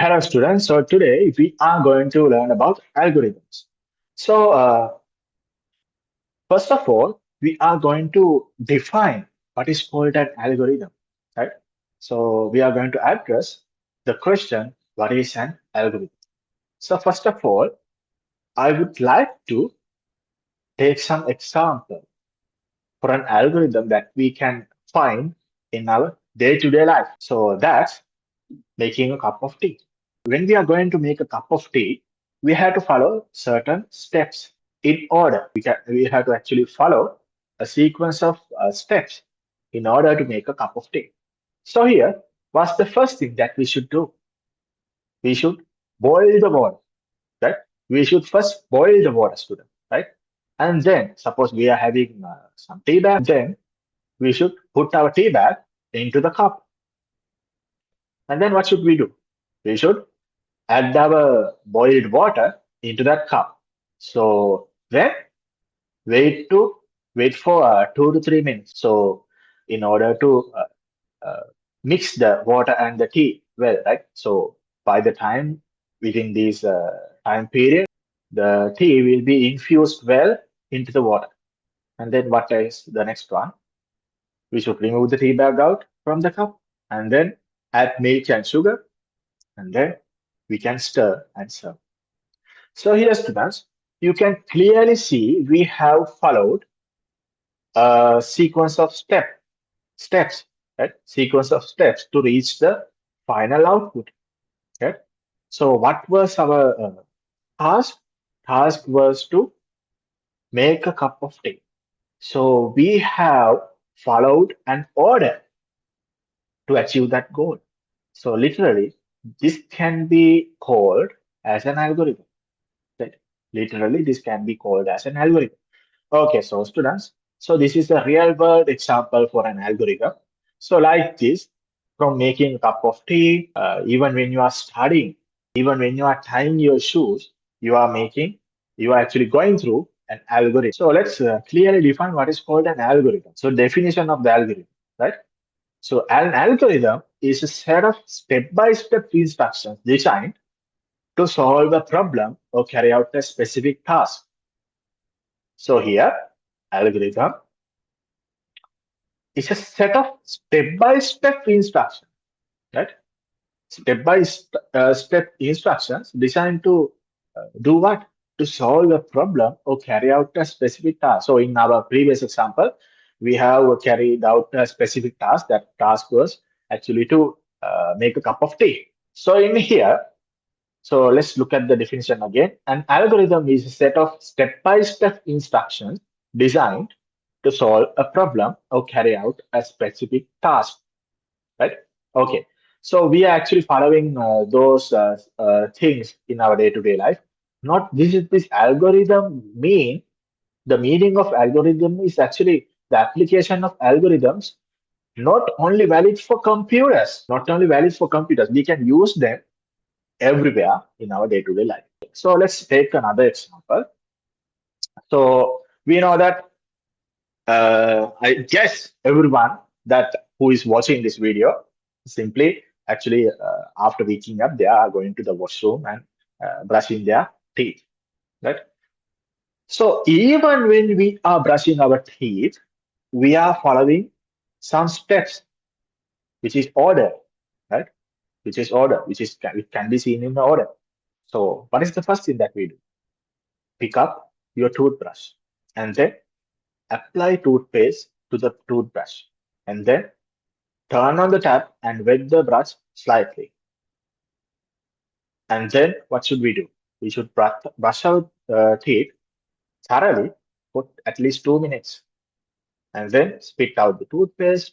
Hello students, so today we are going to learn about algorithms. So first of all, we are going to define what is called an algorithm, right? So we are going to address the question, what is an algorithm? So first of all, I would like to take some example for an algorithm that we can find in our day-to-day life. So that's making a cup of tea. When we are going to make a cup of tea, we have to follow certain steps in order. We have to actually follow a sequence of steps in order to make a cup of tea. So here, what's the first thing that we should do? We should boil the water, right? We should first boil the water, student, right? And then, suppose we are having some tea bag, then we should put our tea bag into the cup. And then what should we do? We should add our boiled water into that cup. So then wait to wait for 2 to 3 minutes. So in order to mix the water and the tea well, right? So by the time within this time period, the tea will be infused well into the water. And then what is the next one? We should remove the tea bag out from the cup and then add milk and sugar, and then we can stir and serve. So here, students, you can clearly see we have followed a sequence of steps, right? Sequence of steps to reach the final output. Okay. So what was our task? Task was to make a cup of tea. So we have followed an order to achieve that goal. So literally, this can be called as an algorithm. Right? Literally, this can be called as an algorithm. Okay, so students, so this is a real world example for an algorithm. So like this, from making a cup of tea, even when you are studying, even when you are tying your shoes, you are actually going through an algorithm. So let's clearly define what is called an algorithm. So definition of the algorithm, right? So an algorithm is a set of step-by-step instructions designed to solve a problem or carry out a specific task. So here, algorithm is a set of step-by-step instructions, right? Step instructions designed to do what? To solve a problem or carry out a specific task. So in our previous example, we have carried out a specific task. That task was actually to make a cup of tea. So in here, so let's look at the definition again. An algorithm is a set of step-by-step instructions designed to solve a problem or carry out a specific task, right? Okay. So we are actually following those things in our day-to-day life. Not this algorithm mean the meaning of algorithm is actually the application of algorithms not only valid for computers, not only valid for computers. We can use them everywhere in our day-to-day life. So let's take another example. So we know that I guess everyone that who is watching this video simply actually after waking up they are going to the washroom and brushing their teeth, right? So even when we are brushing our teeth, we are following some steps, which is order, right? Which is order, which can be seen in the order. So what is the first thing that we do? Pick up your toothbrush and then apply toothpaste to the toothbrush and then turn on the tap and wet the brush slightly. And then what should we do? We should brush our teeth thoroughly for at least 2 minutes and then spit out the toothpaste,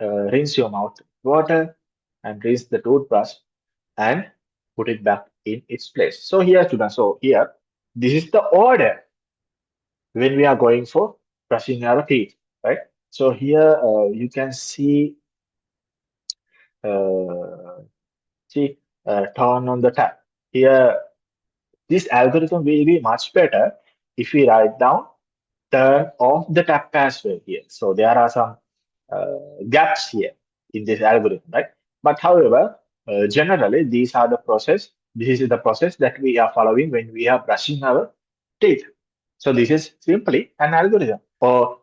rinse your mouth with water and rinse the toothbrush and put it back in its place. So here, students, so here, this is the order when we are going for brushing our teeth, right? So here you can uh, see turn on the tap. Here, this algorithm will be much better if we write down turn off the tap as well here. So there are some gaps here in this algorithm, right? But however, generally, these are the process. This is the process that we are following when we are brushing our teeth. So this is simply an algorithm or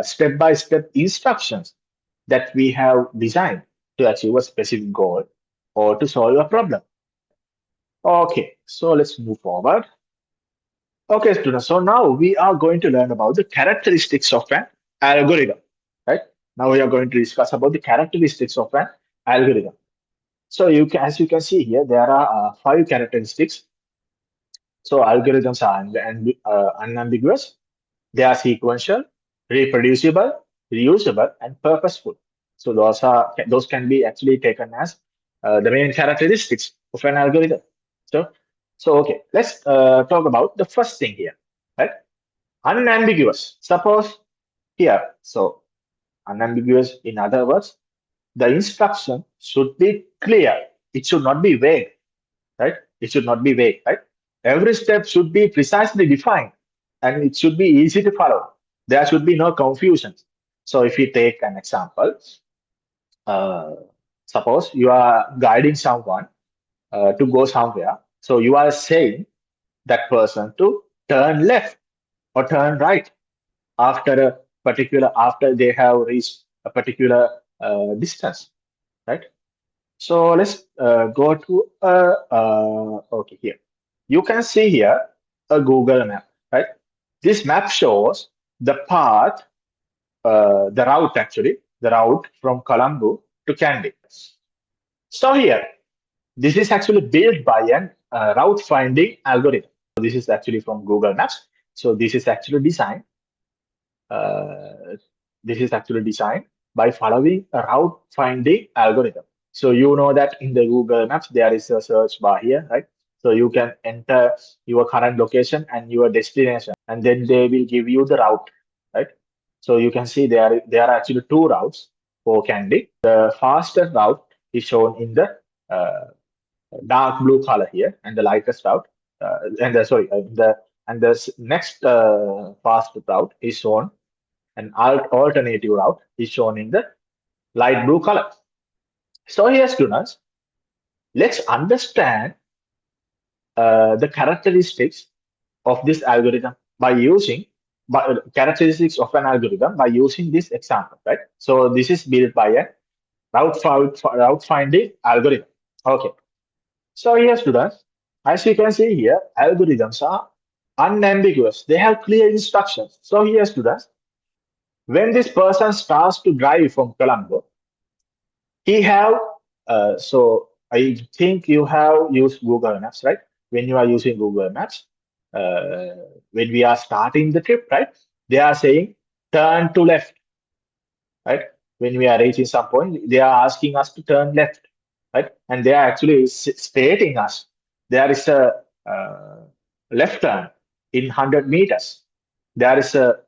step-by-step instructions that we have designed to achieve a specific goal or to solve a problem. Okay, so let's move forward. Okay, students. So now we are going to learn about the characteristics of an algorithm. Right? Now we are going to discuss about the characteristics of an algorithm. So as you can see here, there are five characteristics. So algorithms are unambiguous. They are sequential, reproducible, reusable, and purposeful. So those can be actually taken as the main characteristics of an algorithm. So okay, let's talk about the first thing here. Right? Unambiguous. Suppose here, so unambiguous, in other words, the instruction should be clear. It should not be vague, right? It should not be vague, right? Every step should be precisely defined and it should be easy to follow. There should be no confusion. So if we take an example, uh, suppose you are guiding someone to go somewhere. So you are saying that person to turn left or turn right after they have reached a particular distance, right? So let's go to okay, here you can see here a Google map, right? This map shows the path, the route from Colombo to Kandy. So here, this is actually built by an route finding algorithm. This is actually from Google Maps. So uh, this is actually designed by following a route finding algorithm. So you know that in the Google Maps there is a search bar here, right? So you can enter your current location and your destination, and then they will give you the route, right? So you can see there are actually two routes for Candy. The fastest route is shown in the dark blue color here, and the lightest route, and the sorry, and the next fast route is shown, an alternative route is shown in the light blue color. So here, students, let's understand the characteristics of this algorithm by using characteristics of an algorithm by using this example, right? So this is built by a route finding algorithm. Okay. So here, students, as you can see here, algorithms are unambiguous. They have clear instructions. So here, students, when this person starts to drive from Colombo, he have so I think you have used Google Maps, right? When you are using Google Maps, uh, when we are starting the trip, right? They are saying turn to left, right? When we are reaching some point, they are asking us to turn left, right? And they are actually stating us there is a uh, left turn in 100 meters. There is a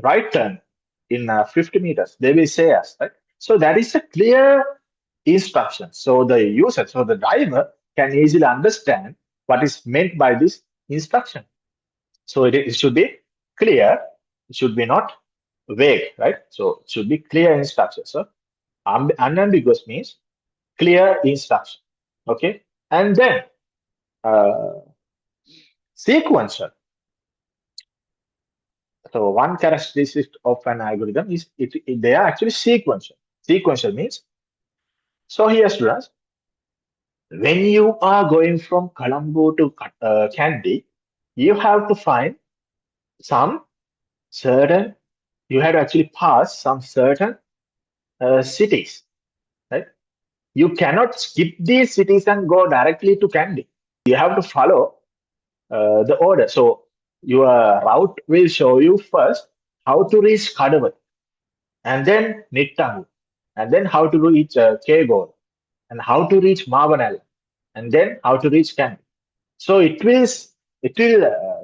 right turn in 50 meters. They will say us, right? So that is a clear instruction. So the user, so the driver can easily understand what is meant by this instruction. So it should be clear. It should be not vague, right? So it should be clear instruction. So unambiguous means clear instruction. Okay, and then uh, sequential. So one characteristic of an algorithm is they are actually sequential. Sequential means, so here, students, when you are going from Colombo to Kandy, you have to find some certain, you have to actually pass some certain cities, right? You cannot skip these cities and go directly to Kandy. You have to follow the order. So your route will show you first how to reach Kadawat, and then Nittangu, and then how to reach Kegor, and how to reach Mavanal, and then how to reach Kandy. So it will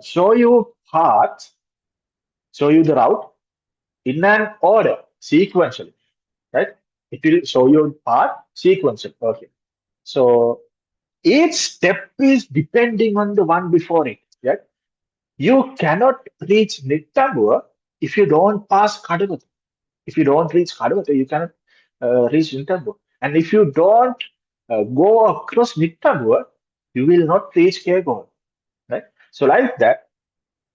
show you paths, show you the route in an order, sequentially, right? It will show you path sequentially. Okay. So each step is depending on the one before it. Right? You cannot reach Nittangur if you don't pass Kadavata. If you don't reach Kadavata, you cannot reach Nittangur. And if you don't go across Nittagur, you will not reach K goal, right? So like that,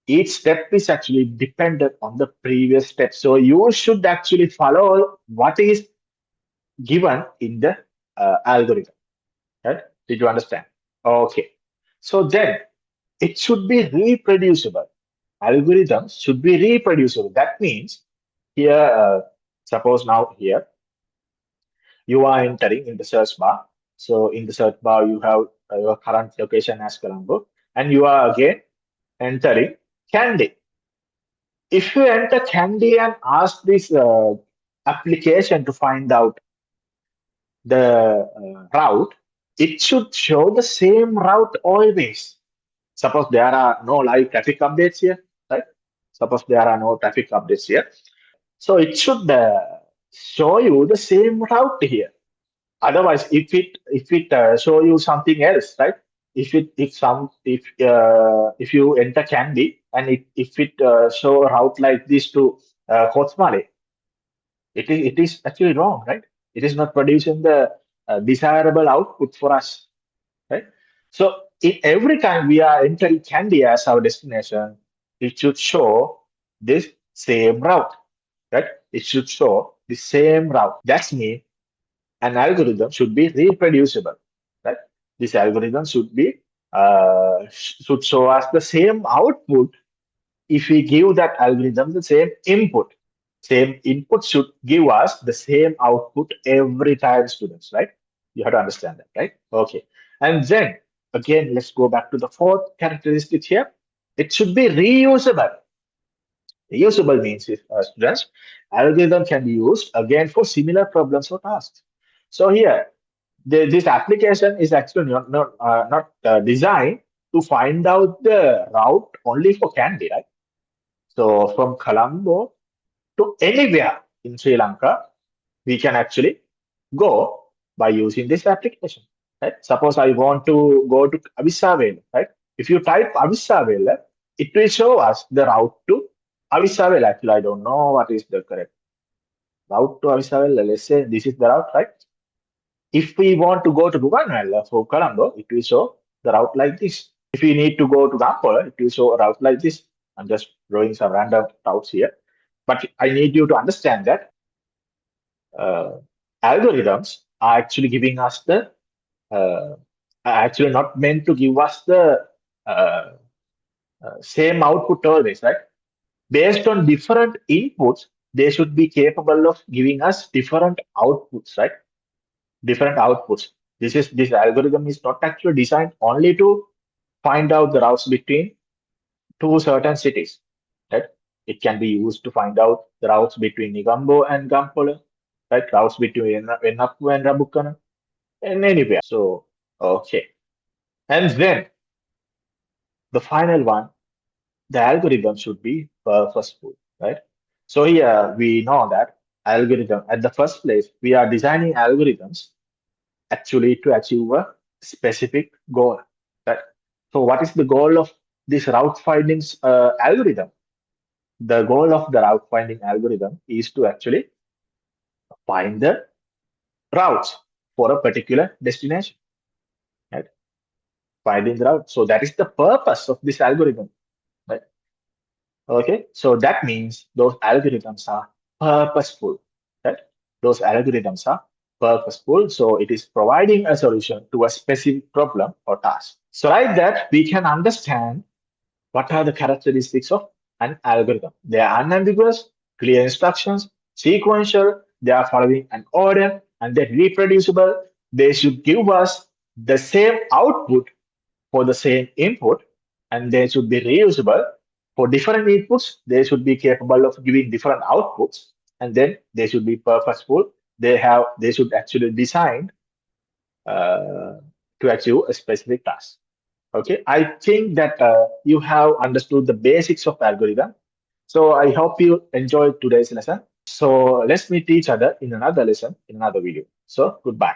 each step is actually dependent on the previous step. So you should actually follow what is given in the algorithm, right? Did you understand? Okay. So then it should be reproducible. Algorithms should be reproducible. That means here, suppose now here you are entering in the search bar. So in the search bar, you have your current location as Colombo, and you are again entering Candy. If you enter Candy and ask this application to find out the route, it should show the same route always. Suppose there are no live traffic updates here, right? Suppose there are no traffic updates here. So it should show you the same route here. Otherwise, if it show you something else, right? If you enter Candy and if it show a route like this to Kotsmale, it is actually wrong, right? It is not producing the desirable output for us, right? So every time we are entering Candy as our destination, it should show this same route, right? It should show the same route. That's mean an algorithm should be reproducible, right? This algorithm should show us the same output if we give that algorithm the same input. Same input should give us the same output every time, students, right? You have to understand that, right? Okay. And then again, let's go back to the fourth characteristic here. It should be reusable. Reusable means, students, algorithm can be used again for similar problems or tasks. So here, this application is actually not designed to find out the route only for Candy, right? So from Colombo to anywhere in Sri Lanka, we can actually go by using this application. Right? Suppose I want to go to Avisavela, right? If you type Avisavela, it will show us the route to Avisavela. Actually, I don't know what is the correct route to Avisavela. Let's say this is the route, right? If we want to go to Ruvanvela for Colombo, it will show the route like this. If we need to go to Gampola, it will show a route like this. I'm just drawing some random routes here. But I need you to understand that uh, algorithms are actually giving us uh, are actually not meant to give us the uh, same output always, right? Based on different inputs, they should be capable of giving us different outputs, right? Different outputs. This algorithm is not actually designed only to find out the routes between two certain cities, right? It can be used to find out the routes between Negombo and Gampola, right? Routes between Venapu and Rabukkana, and anywhere. So, okay. And then the final one, the algorithm should be purposeful, right? So here we know that algorithm, at the first place, we are designing algorithms actually to achieve a specific goal, right? So what is the goal of this route finding algorithm? The goal of the route finding algorithm is to actually find the routes for a particular destination, right? Finding the route. So that is the purpose of this algorithm, right? Okay. So that means those algorithms are purposeful, right? Those algorithms are purposeful. So it is providing a solution to a specific problem or task. So like that, we can understand what are the characteristics of an algorithm. They are unambiguous, clear instructions, sequential, they are following an order, and they're reproducible. They should give us the same output for the same input, and they should be reusable. For different inputs, they should be capable of giving different outputs, and then they should be purposeful. They should actually design uh, to achieve a specific task. Okay, I think that you have understood the basics of algorithm. So I hope you enjoyed today's lesson. So let's meet each other in another lesson in another video. So goodbye.